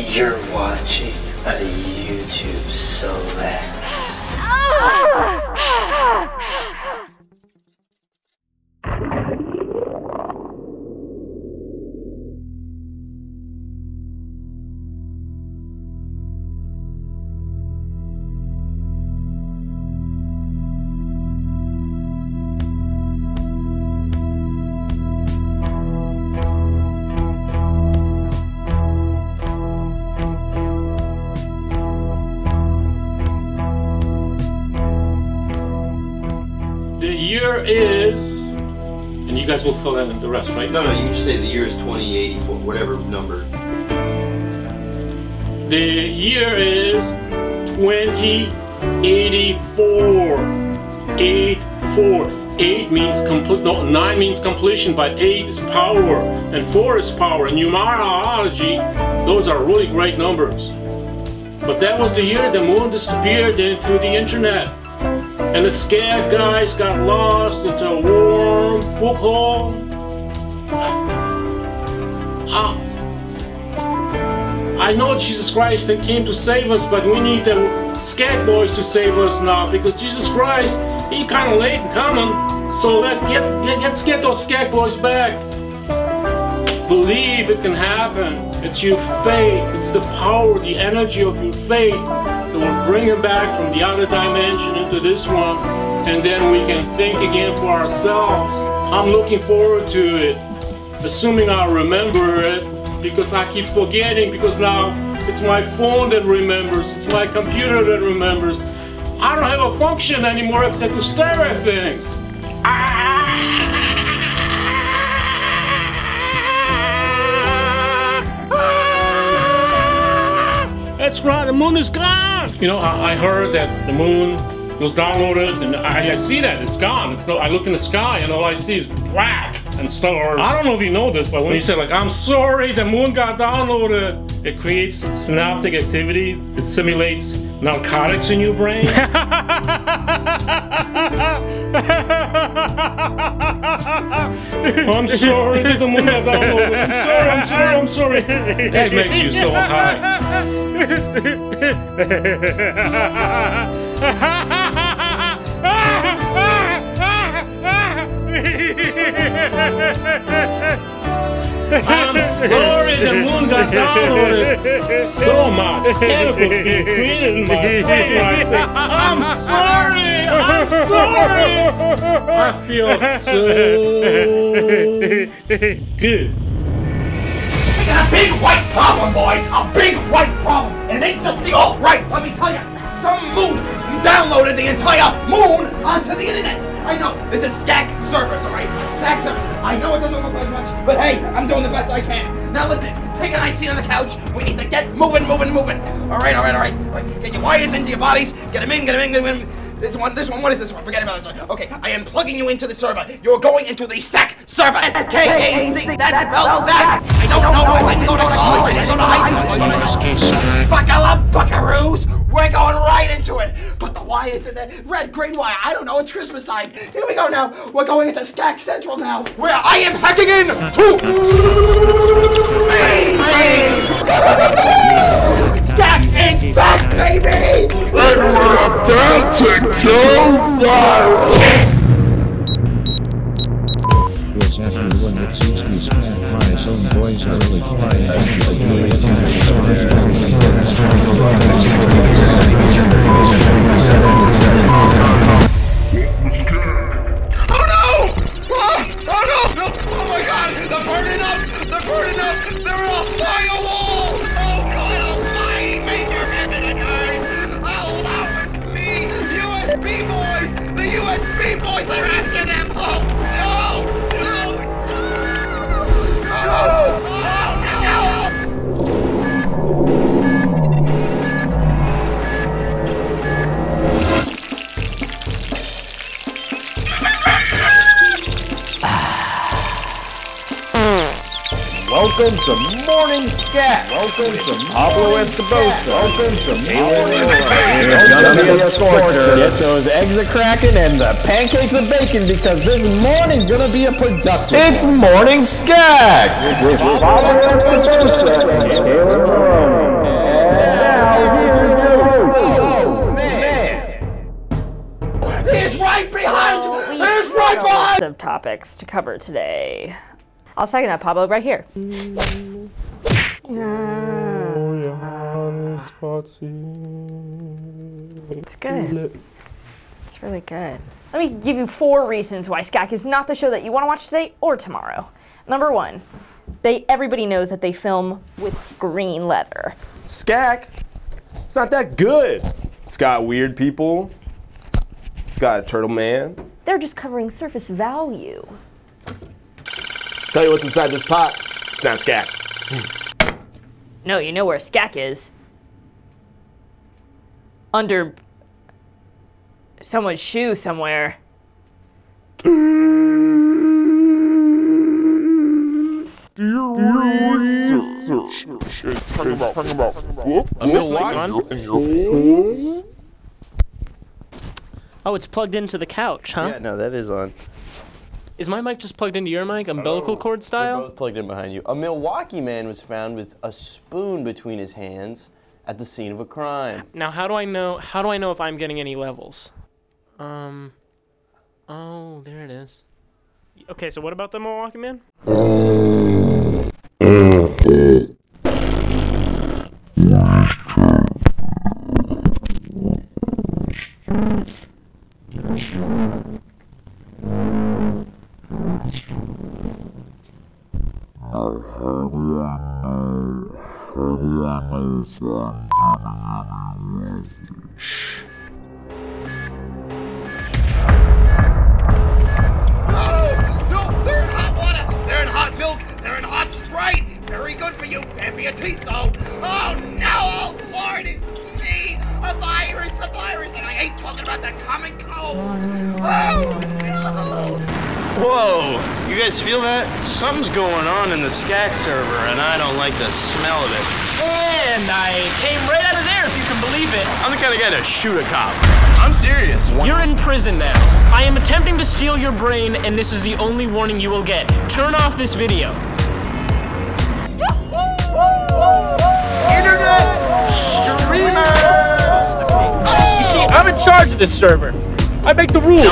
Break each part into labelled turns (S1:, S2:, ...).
S1: You're watching a YouTube Select.
S2: The year is, and you guys will fill in the rest, right?
S3: No, you can just say the year is 2084, whatever number.
S2: The year is 2084. 84. 8 means complete. No, 9 means completion, but 8 is power, and 4 is power. In numerology, those are really great numbers. But that was the year the moon disappeared into the internet. And the Scak guys got lost into a warm book hole. I know Jesus Christ that came to save us, but we need the Scak boys to save us now, because Jesus Christ, he kind of late in coming. So let's get those Scak boys back. Believe it can happen. It's your faith. It's the power, the energy of your faith that will bring him back from the other dimension into this one, and then we can think again for ourselves. I'm looking forward to it, assuming I'll remember it, because I keep forgetting, because now it's my phone that remembers, it's my computer that remembers. I don't have a function anymore except to stare at things. That's right, the moon is gone! You know, I heard that the moon was downloaded, and I see that, it's gone. It's no, I look in the sky and all I see is black and stars. I don't know if you know this, but when you say like, I'm sorry, the moon got downloaded, it creates synaptic activity, it simulates narcotics in your brain. I'm sorry that the moon got downloaded. I'm sorry. That makes you so high. I'm sorry the moon got downloaded. So much chemicals being created in my brain. I say, I'm sorry. I feel so good.
S4: We got a big white problem, boys! A big white problem! And it ain't just the alt-right, let me tell you! Some moof downloaded the entire moon onto the internet! I know, this is Scak servers, alright? Scak servers. I know it doesn't look like much, but hey, I'm doing the best I can. Now listen, take a nice seat on the couch. We need to get moving. Alright. Get your wires into your bodies. Get them in. This one, what is this one? Forget about this one. Okay, I am plugging you into the server. You're going into the Scak server. S-K-A-C, that spells Scak. I don't know, I didn't go to college, I didn't go to high school. Buckaroos, we're going right into it. Put the wires in there, red, green wire, I don't know, it's Christmas time. Here we go now, we're going into Scak Central now, where I am hacking in to Scak is back, baby!
S5: And we're about to go viral!
S6: What's everyone that seems to Scak my own voice early flying into the
S4: Oh no! Oh my god! They're burning up! They're a firewall! Oh god almighty, make your heaven guys! Allow it to me! USB boys! The USB boys are after them! Oh no!
S7: Welcome to Morning Scak. Welcome to Pablo Escobosa. Welcome to It's gonna be a scorcher. Get those eggs a-cracking and the pancakes a-baking, because this morning's gonna be a productive one. It's Morning Scak with Pablo Escobosa and Taylor Moroni.
S8: topics to cover today. I'll second that, Pablo, right here. It's good. It's really good. Let me give you 4 reasons why Scak is not the show that you want to watch today or tomorrow. Number 1, everybody knows that they film with green leather.
S9: Scak, it's not that good. It's got weird people. It's got a turtle man.
S8: They're just covering surface value.
S9: Tell you what's inside this pot. It's not Scak.
S8: No, you know where Scak is. Under someone's shoe somewhere.
S10: Oh, it's plugged into the couch, huh?
S9: Yeah, no, that is on.
S10: Is my mic just plugged into your mic, umbilical cord style?
S9: They're both plugged in behind you. A Milwaukee man was found with a spoon between his hands at the scene of a crime.
S10: Now, how do I know if I'm getting any levels? Oh, there it is. Okay, so what about the Milwaukee man?
S4: No, they're in hot water. They're in hot milk. They're in hot Sprite. Very good for you. Bad for your teeth, though. Oh, no. Oh, Lord, it's me. A virus, and I hate talking about that common cold. Oh, no.
S1: Whoa, you guys feel that? Something's going on in the Scak server, and I don't like the smell of it.
S10: And I came right out of there, if you can believe it.
S1: I'm the kind of guy to shoot a cop. I'm serious.
S10: You're in prison now. I am attempting to steal your brain, and this is the only warning you will get. Turn off this video.
S4: Internet streamer.
S10: You see, I'm in charge of this server. I make the rules.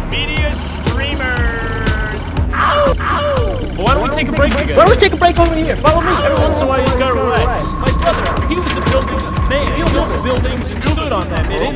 S1: Media streamers.
S10: Well, why don't we take a break together? Why don't we take a break over here? Follow me. Every once in a while, you just gotta relax. My brother, he was a building man. He built buildings and stood on them, man.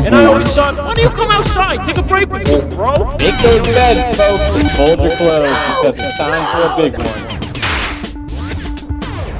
S10: And I always thought, why don't you come outside? Take a break with me, bro.
S7: Make those beds, folks. Hold your clothes because it's time for a big one.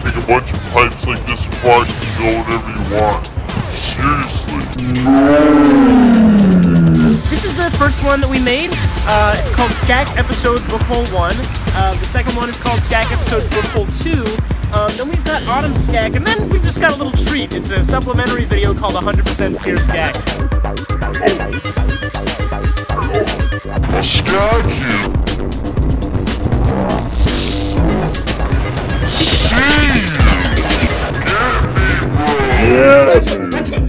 S5: Take a bunch of pipes like this apart and go whatever you want. Seriously.
S10: This is the first one that we made. It's called Scak Episode Bookhole 1. The second one is called Scak Episode Bookhole 2. Then we've got Autumn Scak, and then we've just got a little treat. It's a supplementary video called 100% Pure Scak.
S5: I'll Scak you. See you. Get me, bro.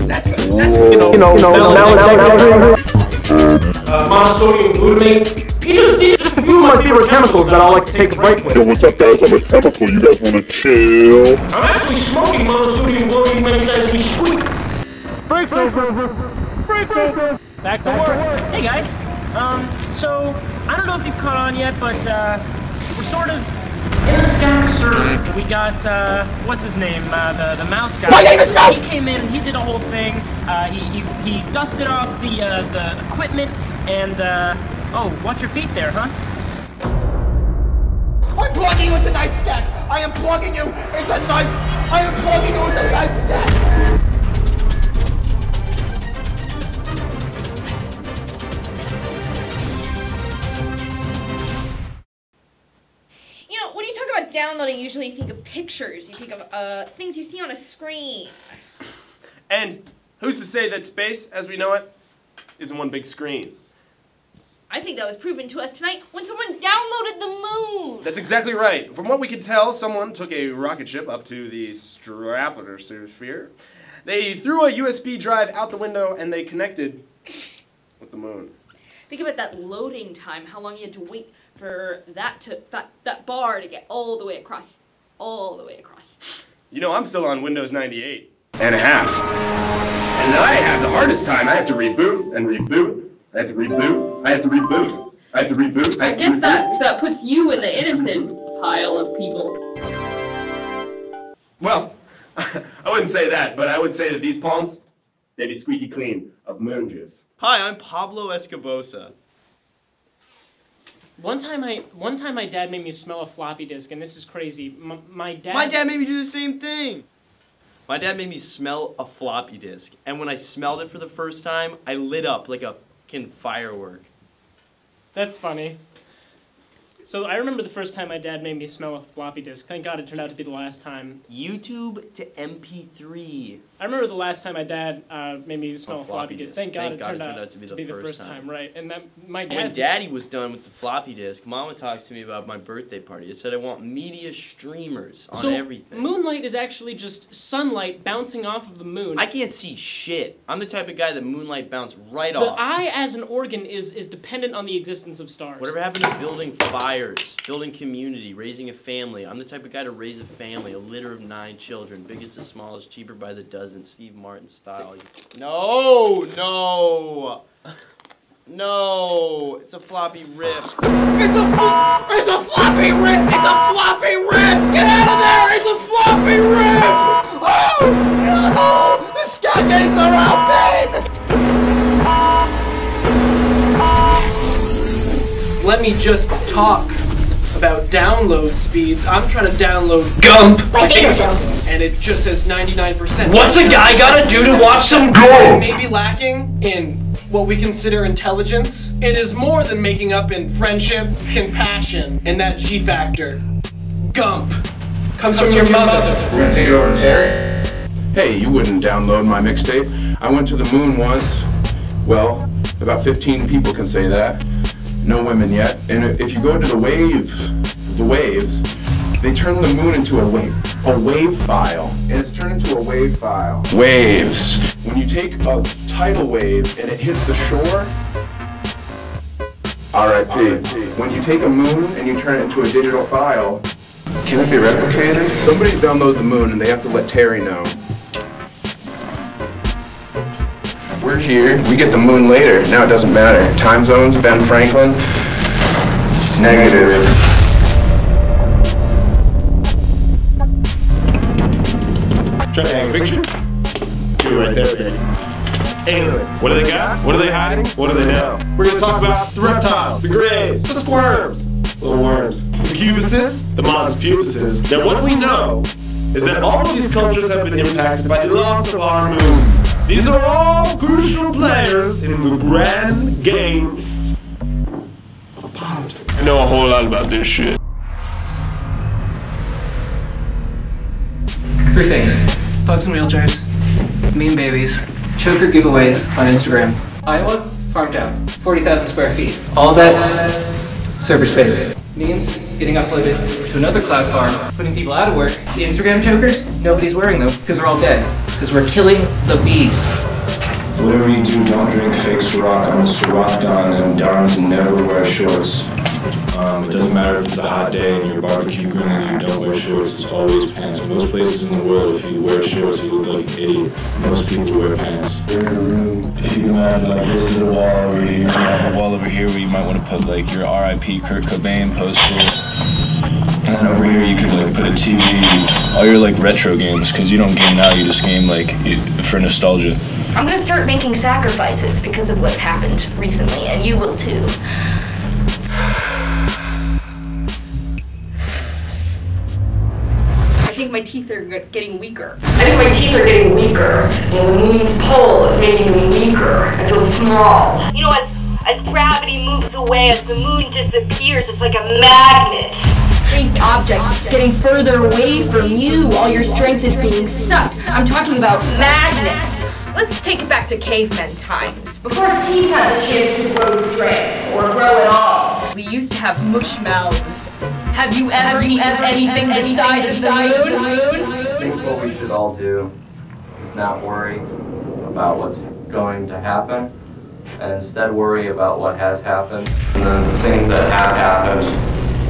S4: That's good.
S2: Monosodium glutamate. These are just a few of my favorite chemicals that I like to take a break with.
S5: Yo, what's up, guys? I'm a chemical. You guys want to chill?
S2: I'm actually smoking monosodium glutamate as we speak.
S10: Break's over. Break's over. Back to work. Hey guys. So I don't know if you've caught on yet, but we're sort of in the Scak server. We got what's his name? The mouse guy.
S4: My name is Mouse.
S10: He came in and he did a whole thing. He dusted off the equipment and oh, watch your feet there, huh?
S4: I'm plugging you into Night Scak. I am plugging you into Nights. I am plugging you into Night Scak.
S8: You know, when you talk about downloading, usually you think of pictures. You think of things you see on a screen.
S9: And who's to say that space, as we know it, isn't one big screen?
S8: I think that was proven to us tonight when someone downloaded the moon.
S9: That's exactly right. From what we can tell, someone took a rocket ship up to the stratosphere. They threw a USB drive out the window and they connected with the moon.
S8: Think about that loading time, how long you had to wait for that bar to get all the way across.
S9: You know, I'm still on Windows 98 and a half. And I have the hardest time. I have to reboot and reboot. I have to reboot. I had to reboot.
S11: I guess that puts you in the innocent pile of people.
S9: Well, I wouldn't say that, but I would say that these palms, they'd be squeaky clean of moon juice.
S1: Hi, I'm Pablo Escobosa.
S10: One time my dad made me smell a floppy disk, and this is crazy. My dad
S1: made me do the same thing. My dad made me smell a floppy disk, and when I smelled it for the first time, I lit up like a fucking firework.
S10: That's funny. So I remember the first time my dad made me smell a floppy disk. Thank God it turned out to be the last time.
S1: YouTube to MP3.
S10: I remember the last time my dad made me smell a floppy disk. Thank God it turned out
S1: to be the first time.
S10: Right. And my dad.
S1: When Daddy was done with the floppy disk, Mama talks to me about my birthday party. It said I want media streamers on everything.
S10: Moonlight is actually just sunlight bouncing off of the moon.
S1: I can't see shit. I'm the type of guy that moonlight bounce right
S10: off.
S1: off.
S10: The eye as an organ is dependent on the existence of stars.
S1: Whatever happened to building fires, building community, raising a family? I'm the type of guy to raise a family, a litter of 9 children, biggest to smallest, cheaper by the dozen, Steve Martin style. No, it's a floppy rip.
S4: It's a floppy rip! It's a floppy rip! Get out of there! It's a floppy rip! Oh no! The Scak gates are out, babe!
S12: Let me just talk about download speeds. I'm trying to download Gump,
S11: my favorite film,
S12: and it just says 99%.
S10: What's a guy gotta do to watch some Gump?
S12: Maybe lacking in what we consider intelligence. It is more than making up in friendship, compassion, and that G factor. Gump comes from your mother.
S13: We're gonna take it over to Terry. Hey, you wouldn't download my mixtape. I went to the moon once. Well, about 15 people can say that. No women yet. And if you go to the waves, they turn the moon into a wave file. And it's turned into a wave file. Waves. When you take a tidal wave and it hits the shore, RIP. When you take a moon and you turn it into a digital file, can it be replicated? Somebody downloads the moon and they have to let Terry know. We're here, we get the moon later, now it doesn't matter. Time zones, Ben Franklin, negative.
S14: Try to hang a picture? You're right there, baby. Aliens. What do they got? What are they hiding? What do they know? We're gonna talk about the reptiles, the grays, the squirms, little worms, the cubices, the mons pubices. Now what we know is that all of these cultures have been impacted by the loss of our moon. These are all crucial players in the grand game of politics. I know a whole lot about this shit.
S15: 3 things. Pugs and wheelchairs, mean babies, choker giveaways on Instagram. Iowa, farm town, 40,000 square feet. All that server space. Memes getting uploaded to another cloud farm, putting people out of work. The Instagram chokers, nobody's wearing them because they're all dead. Because we're killing the bees.
S16: Whatever you do, don't drink fake Ciroc. I'm a Ciroc Don, and Dons never wear shorts. It doesn't matter if it's a hot day and you're barbecue grilling and you don't wear shorts, it's always pants. Most places in the world, if you wear shorts, you look like an idiot. Most people wear pants. If you have like this is a wall over here, you have a wall over here where you might want to put like your RIP Kurt Cobain posters. And then over here you could like put a TV, all your like retro games, because you don't game now, you just game like for nostalgia.
S8: I'm gonna start making sacrifices because of what's happened recently, and you will too. I think my teeth are getting weaker. And the moon's pull is making me weaker. I feel small. You know, as gravity moves away, as the moon disappears, it's like a magnet. Each object getting further away from you while your strength is being sucked. I'm talking about magnets. Let's take it back to cavemen times. Before teeth had the chance to grow strength, or grow at all. We used to have mush mouths. Have you ever eaten anything the size of the moon?
S17: I think what we should all do is not worry about what's going to happen, and instead worry about what has happened. And then the things that have happened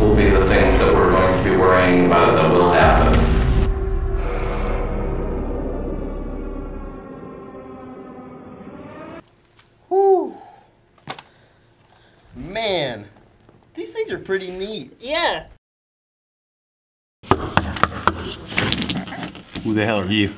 S17: will be the things that we're going to be worrying about that will happen.
S1: Whew. Man. pretty neat.
S10: Yeah.
S18: Who the hell are you?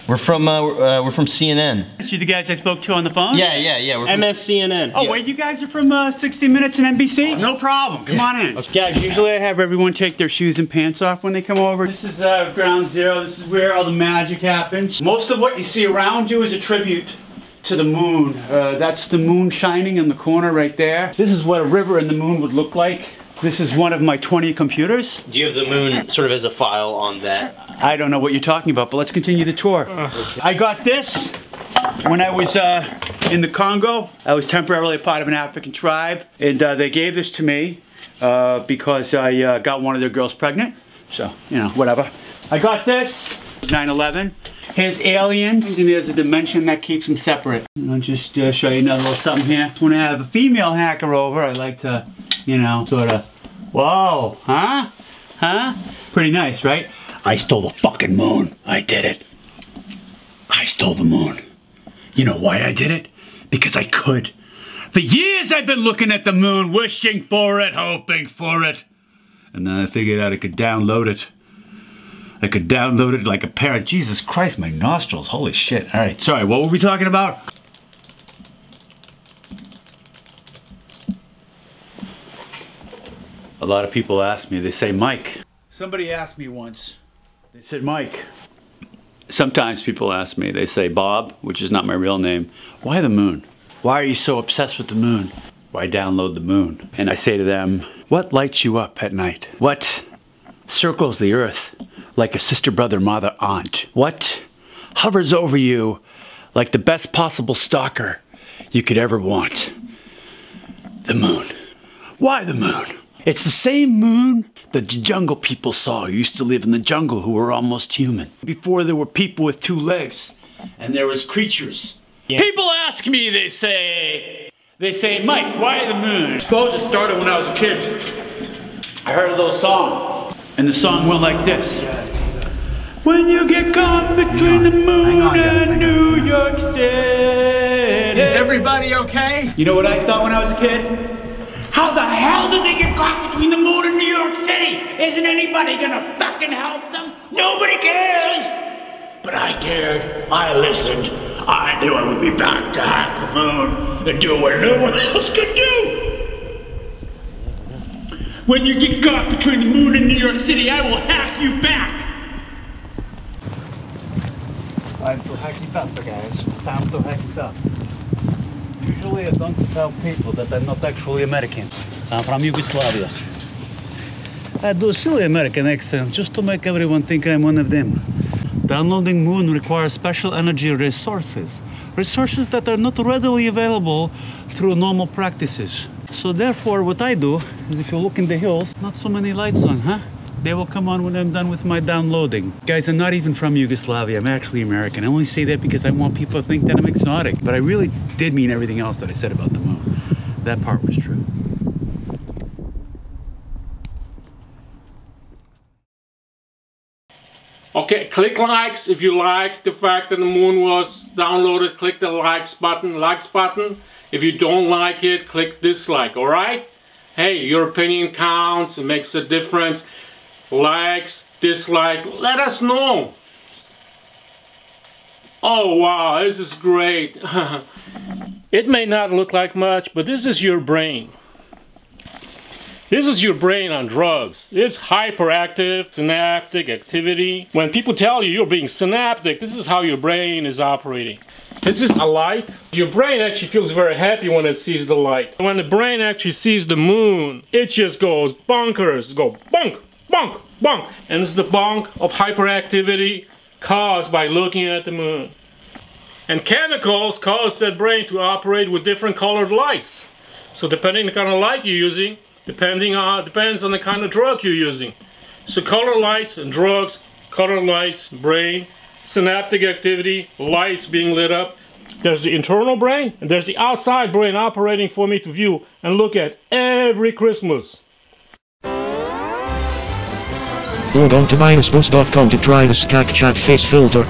S1: We're from CNN.
S18: You the guys I spoke to on the phone?
S1: Yeah. We're from
S10: MSCNN.
S18: Oh, wait, you guys are from 60 Minutes and NBC? No problem. Come on in. Guys, usually I have everyone take their shoes and pants off when they come over. This is ground zero. This is where all the magic happens. Most of what you see around you is a tribute to the moon. That's the moon shining in the corner right there. This is what a river and the moon would look like. This is one of my 20 computers.
S1: Do you have the moon sort of as a file on that?
S18: I don't know what you're talking about, but let's continue the tour. Okay. I got this when I was in the Congo. I was temporarily a part of an African tribe, and they gave this to me because I got one of their girls pregnant. So, you know, whatever. I got this, 9/11. Here's aliens, and there's a dimension that keeps them separate. And I'll just show you another little something here. When I have a female hacker over, I like to, you know, sort of, whoa, huh? Huh? Pretty nice, right? I stole the fucking moon. I did it. I stole the moon. You know why I did it? Because I could. For years I've been looking at the moon, wishing for it, hoping for it. And then I figured out I could download it. I could download it like a pair of, Jesus Christ, my nostrils, holy shit. All right, sorry, what were we talking about? A lot of people ask me, they say, Mike. Somebody asked me once, they said, Mike. Sometimes people ask me, they say, Bob, which is not my real name, why the moon? Why are you so obsessed with the moon? Why download the moon? And I say to them, what lights you up at night? What circles the earth like a sister, brother, mother, aunt? What hovers over you like the best possible stalker you could ever want? The moon. Why the moon? It's the same moon that the jungle people saw who used to live in the jungle who were almost human. Before there were people with 2 legs and there was creatures. Yeah. People ask me, they say, Mike, why the moon? I suppose it started when I was a kid. I heard a little song, and the song went like this. When you get caught between the moon and New York City.
S4: Is everybody okay?
S18: You know what I thought when I was a kid? How the hell did they get caught between the moon and New York City? Isn't anybody gonna fucking help them? Nobody cares! But I cared. I listened. I knew I would be back to hack the moon and do what no one else could do. When you get caught between the moon and New York City, I will hack you back. Time to hack it up, guys. Time to hack it up. Usually I don't tell people that I'm not actually American. I'm from Yugoslavia. I do a silly American accent just to make everyone think I'm one of them. Downloading moon requires special energy resources. Resources that are not readily available through normal practices. So therefore what I do is, if you look in the hills, not so many lights on, huh? They will come on when I'm done with my downloading. Guys, I'm not even from Yugoslavia. I'm actually American. I only say that because I want people to think that I'm exotic. But I really did mean everything else that I said about the moon. That part was true.
S2: Okay, click likes if you like the fact that the moon was downloaded. Click the likes button. If you don't like it, click dislike, alright? Hey, your opinion counts. It makes a difference. Likes, dislike, let us know. Oh wow, this is great. It may not look like much, but this is your brain. This is your brain on drugs. It's hyperactive, synaptic activity. When people tell you you're being synaptic, this is how your brain is operating. This is a light. Your brain actually feels very happy when it sees the light. When the brain actually sees the moon, it just goes bonkers. Go bonk, bonk, bonk. And it's the bonk of hyperactivity caused by looking at the moon. And chemicals cause that brain to operate with different colored lights. So depending on the kind of light you're using, depends on the kind of drug you're using. So color lights and drugs, color lights, brain, synaptic activity, lights being lit up. There's the internal brain and there's the outside brain operating for me to view and look at every Christmas.
S6: Log on to minusbus.com to try the Scak chat face filter.